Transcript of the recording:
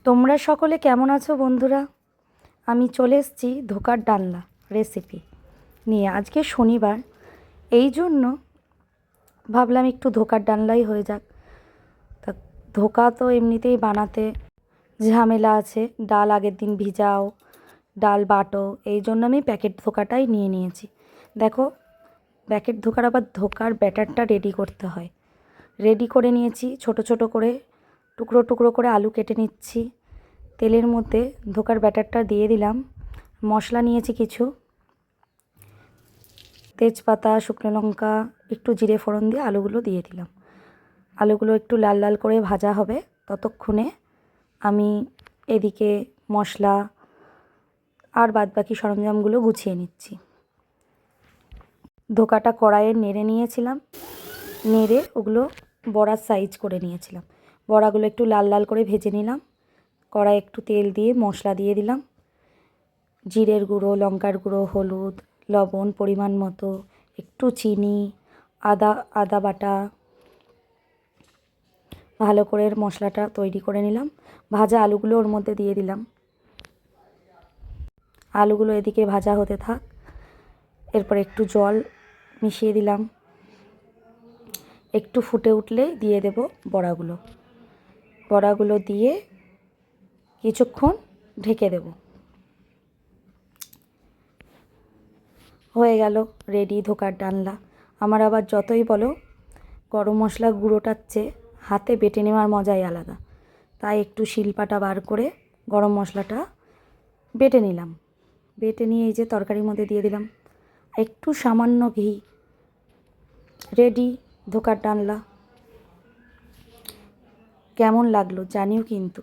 তোমরা সকলে কেমন আছো বন্ধুরা? আমি চলে এসেছি ধোকার ডালনা রেসিপি নিয়ে। আজকে শনিবার, এই জন্য ভাবলাম একটু ধোকার ডালনাই হয়ে যাক। তা ধোকা তো এমনিতেই বানাতে ঝামেলা আছে, ডাল আগের দিন ভিজাও, ডাল বাটো, এই জন্য আমি প্যাকেট ধোকাটাই নিয়ে নিয়েছি। দেখো, প্যাকেট ধোকার আবার ধোকার ব্যাটারটা রেডি করতে হয়। রেডি করে নিয়েছি, ছোট ছোট করে টুকরো টুকরো করে আলু কেটে নিচ্ছি। তেলের মধ্যে ধোকার ব্যাটারটা দিয়ে দিলাম। মশলা নিয়েছি কিছু, তেজপাতা, শুকনো লঙ্কা, একটু জিরে ফোড়ন দিয়ে আলুগুলো দিয়ে দিলাম। আলুগুলো একটু লাল লাল করে ভাজা হবে, ততক্ষণে আমি এদিকে মশলা আর বাদবাকি সরঞ্জামগুলো গুছিয়ে নিচ্ছি। ধোকাটা কড়াইয়ে নেড়ে নিয়েছিলাম, নেড়ে ওগুলো বড়ার সাইজ করে নিয়েছিলাম। বড়াগুলো একটু লাল লাল করে ভেজে নিলাম। কড়াই একটু তেল দিয়ে মশলা দিয়ে দিলাম, জিরের গুঁড়ো, লঙ্কার গুঁড়ো, হলুদ, লবণ পরিমাণ মতো, একটু চিনি, আদা বাটা। ভালো করে মশলাটা তৈরি করে নিলাম। ভাজা আলুগুলো ওর মধ্যে দিয়ে দিলাম। আলুগুলো এদিকে ভাজা হতে থাক। এরপর একটু জল মিশিয়ে দিলাম। একটু ফুটে উঠলেই দিয়ে দেব বড়াগুলো। বড়াগুলো দিয়ে কিছুক্ষণ ঢেকে দেব। হয়ে গেল রেডি ধোকার ডালনা। আমার আবার যতই বলো, গরম মশলা গুঁড়োটার চেয়ে হাতে বেটে নেওয়ার মজাই আলাদা। তাই একটু শিলপাটা বার করে গরম মশলাটা বেটে নিলাম। বেটে নিয়ে এই যে তরকারির মধ্যে দিয়ে দিলাম, একটু সামান্য ঘি। রেডি ধোকার ডালনা। কেমন লাগলো জানিও কিন্তু।